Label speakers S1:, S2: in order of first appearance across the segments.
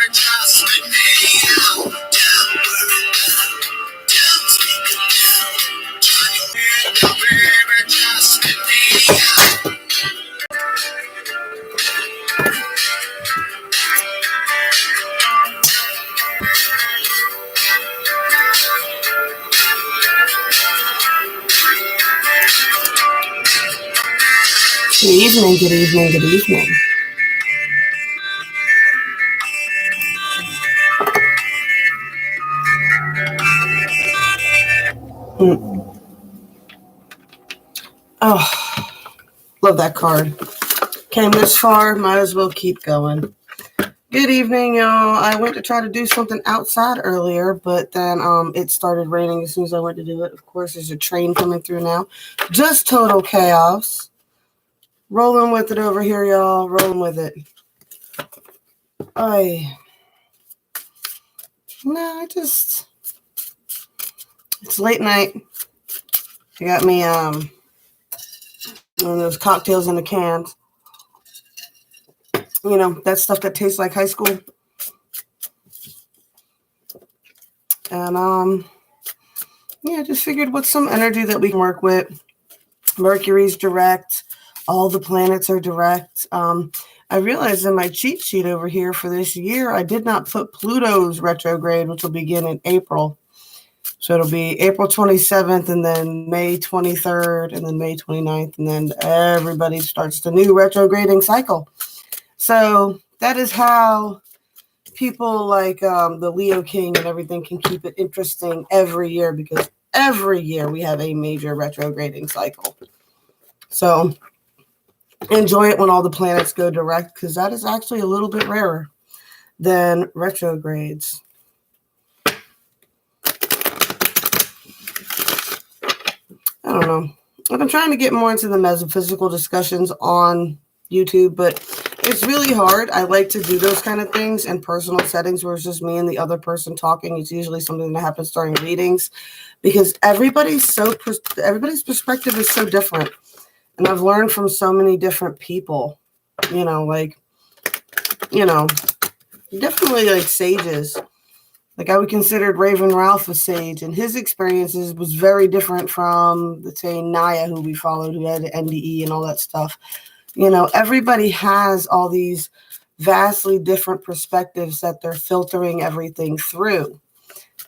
S1: Good evening, good evening, good evening. Oh, love that card. Came this far, might as well keep going. Good evening, y'all. I went to try to do something outside earlier, but then it started raining as soon as I went to do it. Of course, there's a train coming through now. Just total chaos. Rolling with it over here, y'all. Rolling with it. It's late night. I got me one of those cocktails in the cans. You know, that stuff that tastes like high school. And I just figured with some energy that we can work with. Mercury's direct. All the planets are direct. I realized in my cheat sheet over here for this year, I did not put Pluto's retrograde, which will begin in April. So it'll be April 27th and then May 23rd and then May 29th. And then everybody starts the new retrograding cycle. So that is how people like the Leo King and everything can keep it interesting every year, because every year we have a major retrograding cycle. So enjoy it when all the planets go direct, because that is actually a little bit rarer than retrogrades. I don't know. I've been trying to get more into the metaphysical discussions on YouTube, but it's really hard. I like to do those kind of things in personal settings where it's just me and the other person talking. It's usually something that happens during readings, because everybody's perspective is so different. And I've learned from so many different people, definitely like sages. Like I would consider Raven Ralph a sage, and his experiences was very different from, let's say, Naya, who we followed, who had NDE and all that stuff. Everybody has all these vastly different perspectives that they're filtering everything through.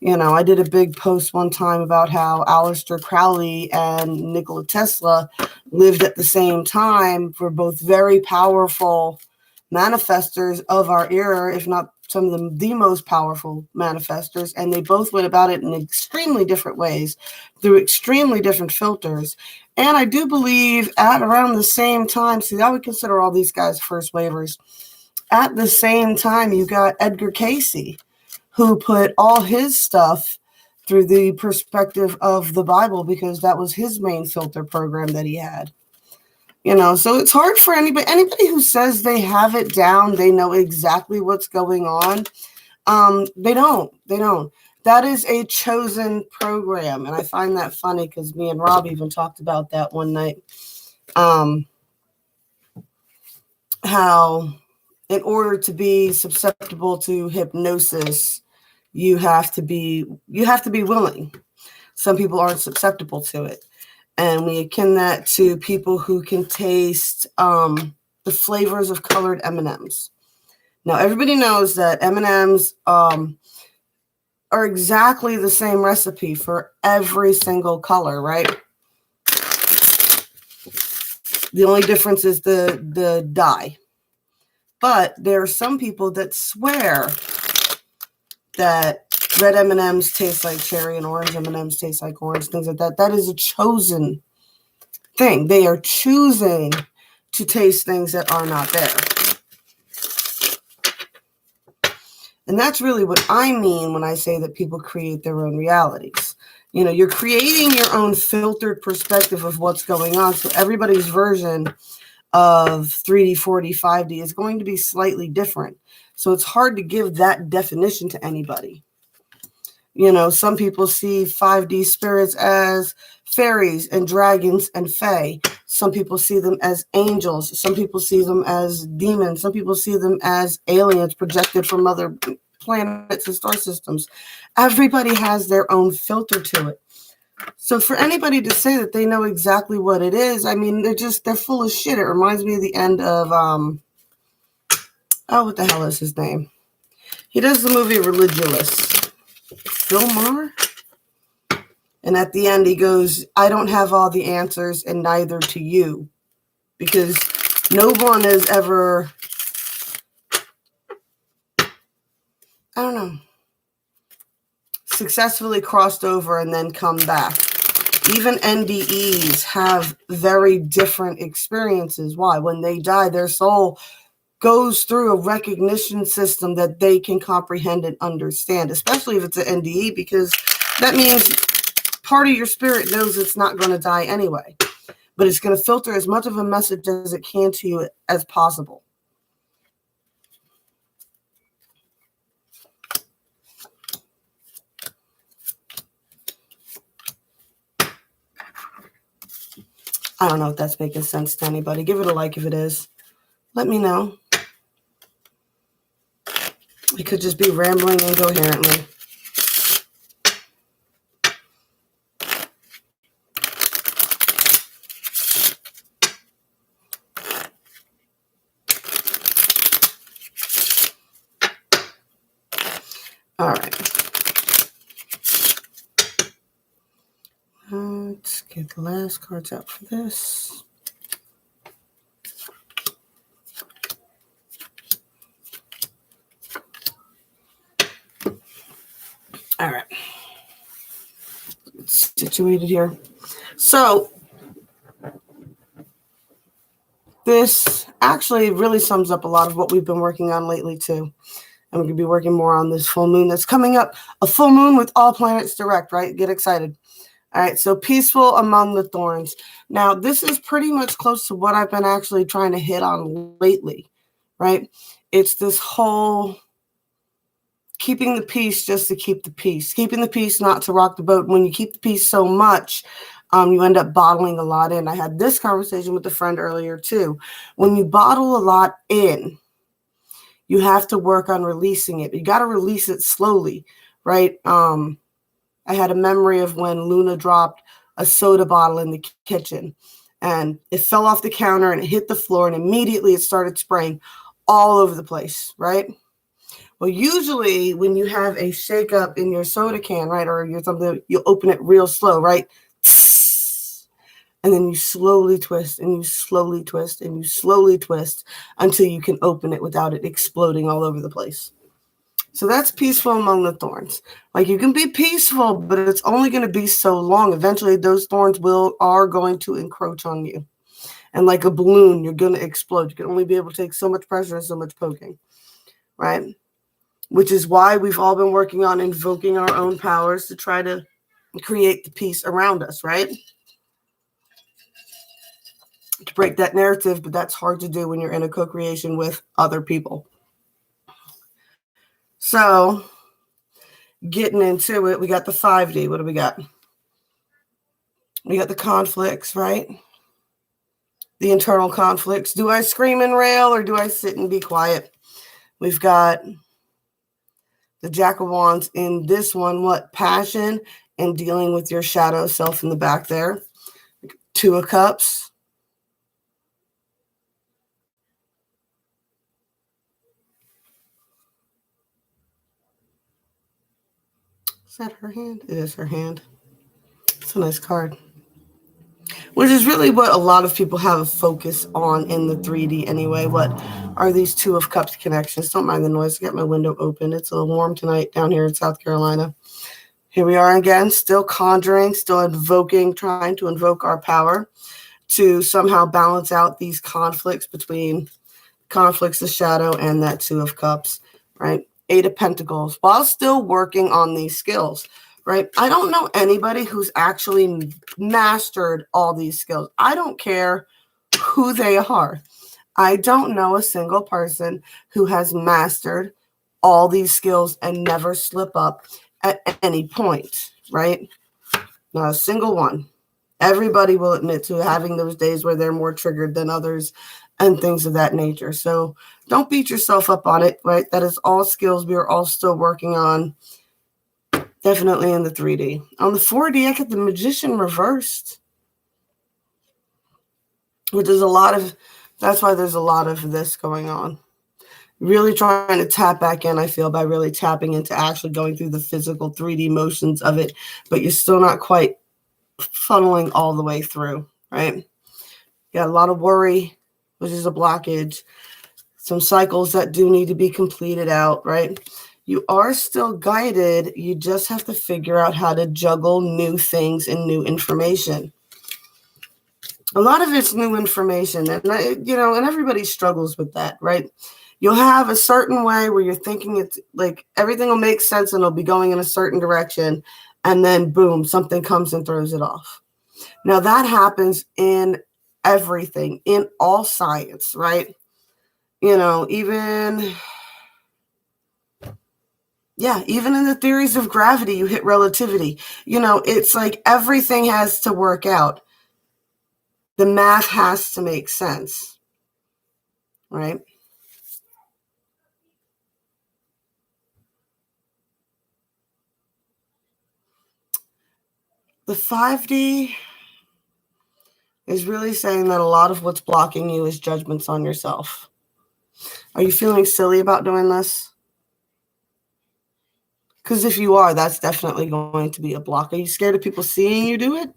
S1: I did a big post one time about how Aleister Crowley and Nikola Tesla lived at the same time, for both very powerful manifestors of our era, if not some of the most powerful manifestors, and they both went about it in extremely different ways through extremely different filters. And I do believe at around the same time, see, I would consider all these guys first wavers. At the same time, you got Edgar Cayce, who put all his stuff through the perspective of the Bible, because that was his main filter program that he had. So it's hard for anybody who says they have it down, they know exactly what's going on. They don't. That is a chosen program. And I find that funny, because me and Rob even talked about that one night. How in order to be susceptible to hypnosis, you have to be willing. Some people aren't susceptible to it. And we akin that to people who can taste the flavors of colored M&Ms. Now, everybody knows that M&Ms are exactly the same recipe for every single color, right? The only difference is the dye. But there are some people that swear that red M&Ms taste like cherry and orange M&Ms taste like orange, things like that. That is a chosen thing. They are choosing to taste things that are not there. And that's really what I mean when I say that people create their own realities. You're creating your own filtered perspective of what's going on. So everybody's version of 3D, 4D, 5D is going to be slightly different. So it's hard to give that definition to anybody. Some people see 5D spirits as fairies and dragons and fae. Some people see them as angels. Some people see them as demons. Some people see them as aliens projected from other planets and star systems. Everybody has their own filter to it. So for anybody to say that they know exactly what it is, I mean, they're full of shit. It reminds me of the end of, what the hell is his name? He does the movie Religulous. Bill Maher? And at the end, he goes, I don't have all the answers, and neither to you. Because no one has ever, successfully crossed over and then come back. Even NDEs have very different experiences. Why? When they die, their soul goes through a recognition system that they can comprehend and understand, especially if it's an NDE, because that means part of your spirit knows it's not going to die anyway, but it's going to filter as much of a message as it can to you as possible. I don't know if that's making sense to anybody. Give it a like if it is. Let me know. I could just be rambling incoherently. All right. Let's get the last cards out for this. All right. It's situated here. So this actually really sums up a lot of what we've been working on lately too. And we're going to be working more on this full moon that's coming up. A full moon with all planets direct, right? Get excited. All right, so peaceful among the thorns. Now, this is pretty much close to what I've been actually trying to hit on lately, right? It's this whole keeping the peace just to keep the peace. Keeping the peace, not to rock the boat. When you keep the peace so much, you end up bottling a lot in. I had this conversation with a friend earlier too. When you bottle a lot in, you have to work on releasing it. You got to release it slowly, right? I had a memory of when Luna dropped a soda bottle in the kitchen and it fell off the counter and it hit the floor and immediately it started spraying all over the place, right? Well, usually when you have a shake up in your soda can, right, or you're something, you open it real slow, right? And then you slowly twist and you slowly twist and you slowly twist until you can open it without it exploding all over the place. So that's peaceful among the thorns. Like you can be peaceful, but it's only going to be so long. Eventually those thorns are going to encroach on you. And like a balloon, you're going to explode. You can only be able to take so much pressure and so much poking, right? Which is why we've all been working on invoking our own powers to try to create the peace around us, right? To break that narrative, but that's hard to do when you're in a co-creation with other people. So, getting into it, we got the 5D. What do we got? We got the conflicts, right? The internal conflicts. Do I scream and rail or do I sit and be quiet? We've got the Jack of Wands in this one. What? Passion and dealing with your shadow self in the back there. 2 of Cups. Is that her hand? It is her hand. It's a nice card. Which is really what a lot of people have a focus on in the 3D anyway. What are these 2 of Cups connections? Don't mind the noise. I got my window open. It's a little warm tonight down here in South Carolina. Here we are again, still conjuring, still invoking, trying to invoke our power to somehow balance out these conflicts between conflicts of shadow and that 2 of Cups, right? 8 of Pentacles, while still working on these skills, right? I don't know anybody who's actually mastered all these skills. I don't care who they are. I don't know a single person who has mastered all these skills and never slip up at any point, right? Not a single one. Everybody will admit to having those days where they're more triggered than others and things of that nature. So don't beat yourself up on it, right? That is all skills we are all still working on, definitely in the 3D. On the 4D, I get the Magician reversed, which is that's why there's a lot of this going on. Really trying to tap back in, I feel, by really tapping into actually going through the physical 3D motions of it, but you're still not quite funneling all the way through, right? You got a lot of worry, which is a blockage, some cycles that do need to be completed out, right? You are still guided. You just have to figure out how to juggle new things and new information. A lot of it's new information, and and everybody struggles with that, right? You'll have a certain way where you're thinking it's like everything will make sense and it'll be going in a certain direction, and then boom, something comes and throws it off. Now that happens in everything, in all science, right? Even in the theories of gravity, you hit relativity. It's like everything has to work out. The math has to make sense, right? The 5D is really saying that a lot of what's blocking you is judgments on yourself. Are you feeling silly about doing this? Because if you are, that's definitely going to be a block. Are you scared of people seeing you do it?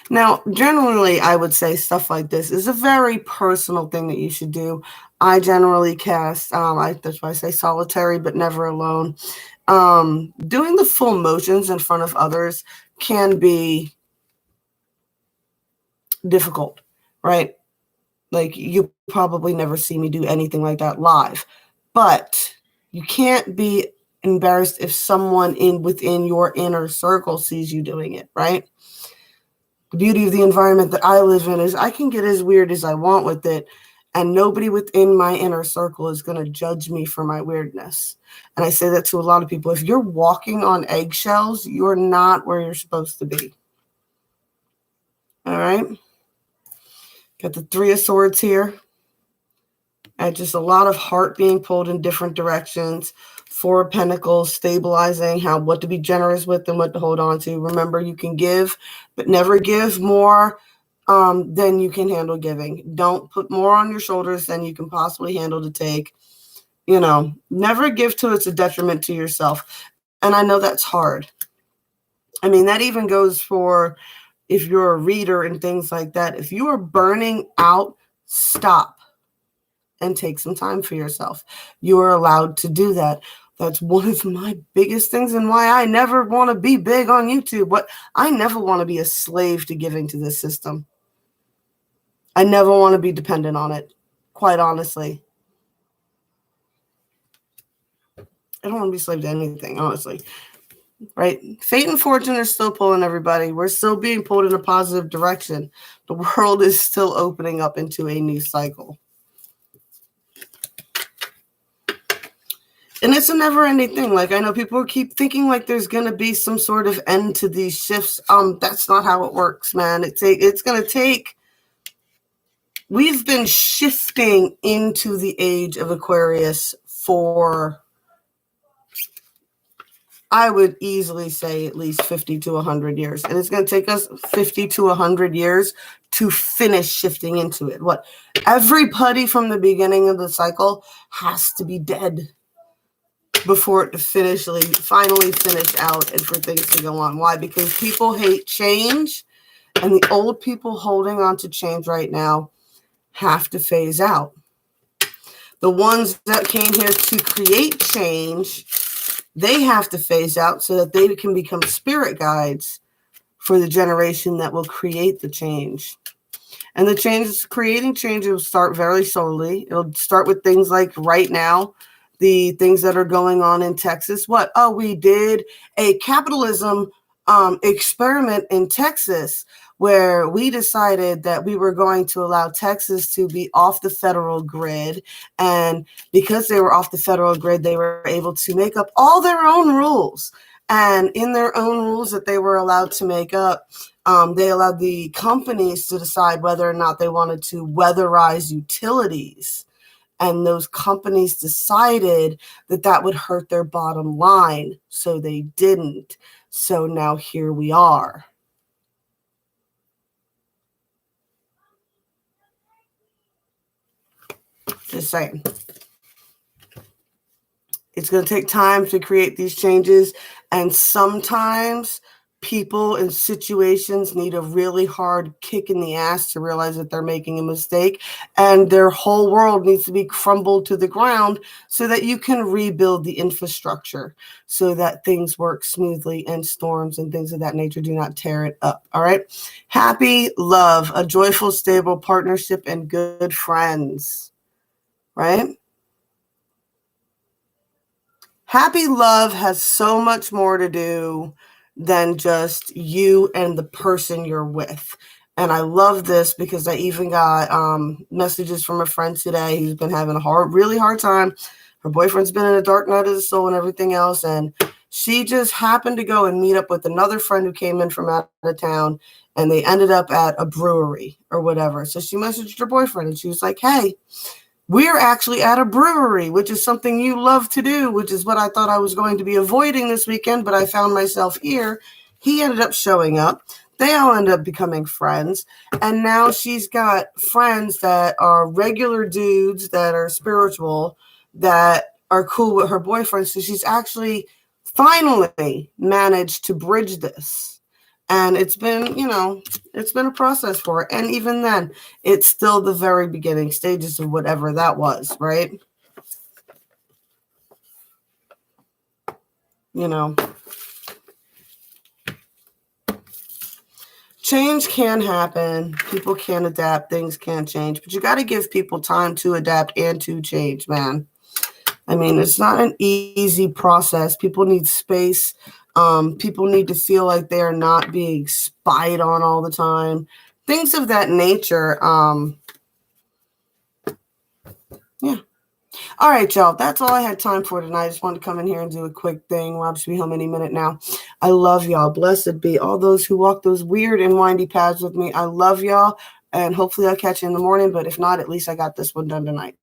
S1: Now, generally, I would say stuff like this is a very personal thing that you should do. I generally cast, that's why I say solitary, but never alone. Doing the full motions in front of others can be difficult, right? Like, you probably never see me do anything like that live, but you can't be embarrassed if someone within your inner circle sees you doing it, right? The beauty of the environment that I live in is I can get as weird as I want with it, and nobody within my inner circle is going to judge me for my weirdness. And I say that to a lot of people. If you're walking on eggshells, you're not where you're supposed to be. All right? Got the 3 of Swords here. And just a lot of heart being pulled in different directions. 4 of Pentacles, stabilizing what to be generous with and what to hold on to. Remember, you can give, but never give more than you can handle giving. Don't put more on your shoulders than you can possibly handle to take. Never give till it's a detriment to yourself. And I know that's hard. I mean, that even goes for if you're a reader and things like that. If you are burning out, stop and take some time for yourself. You are allowed to do that. That's one of my biggest things and why I never want to be big on YouTube. But I never want to be a slave to giving to this system. I never want to be dependent on it, quite honestly. I don't want to be a slave to anything, honestly. Right? Fate and fortune are still pulling everybody. We're still being pulled in a positive direction. The world is still opening up into a new cycle. And it's a never-ending thing. Like, I know people keep thinking like there's going to be some sort of end to these shifts. That's not how it works, man. It's going to take... We've been shifting into the age of Aquarius for, I would easily say, at least 50 to 100 years. And it's going to take us 50 to 100 years to finish shifting into it. Everybody from the beginning of the cycle has to be dead before it to finally finish out and for things to go on. Why? Because people hate change, and the old people holding on to change right now have to phase out. The ones that came here to create change, they have to phase out so that they can become spirit guides for the generation that will create the change. And creating change will start very slowly. It'll start with things like right now, the things that are going on in Texas. We did a capitalism experiment in Texas where we decided that we were going to allow Texas to be off the federal grid. And because they were off the federal grid, they were able to make up all their own rules. And in their own rules that they were allowed to make up, they allowed the companies to decide whether or not they wanted to weatherize utilities. And those companies decided that that would hurt their bottom line, so they didn't. So now here we are. Just saying. It's going to take time to create these changes. And sometimes people in situations need a really hard kick in the ass to realize that they're making a mistake. And their whole world needs to be crumbled to the ground so that you can rebuild the infrastructure so that things work smoothly and storms and things of that nature do not tear it up. All right. Happy love, a joyful, stable partnership, and good friends. Right? Happy love has so much more to do than just you and the person you're with. And I love this because I even got messages from a friend today who's been having a really hard time. Her boyfriend's been in a dark night of the soul and everything else. And she just happened to go and meet up with another friend who came in from out of town. And they ended up at a brewery or whatever. So she messaged her boyfriend and she was like, hey, we're actually at a brewery, which is something you love to do, which is what I thought I was going to be avoiding this weekend, but I found myself here. He ended up showing up. They all ended up becoming friends. And now she's got friends that are regular dudes that are spiritual, that are cool with her boyfriend. So she's actually finally managed to bridge this. And it's been, it's been a process for her. And even then, it's still the very beginning stages of whatever that was, right? Change can happen. People can adapt. Things can change. But you got to give people time to adapt and to change, man. I mean, it's not an easy process. People need space. People need to feel like they are not being spied on all the time. Things of that nature. Yeah. All right, y'all. That's all I had time for tonight. I just wanted to come in here and do a quick thing. Rob should be home any minute now. I love y'all. Blessed be all those who walk those weird and windy paths with me. I love y'all. And hopefully I'll catch you in the morning. But if not, at least I got this one done tonight.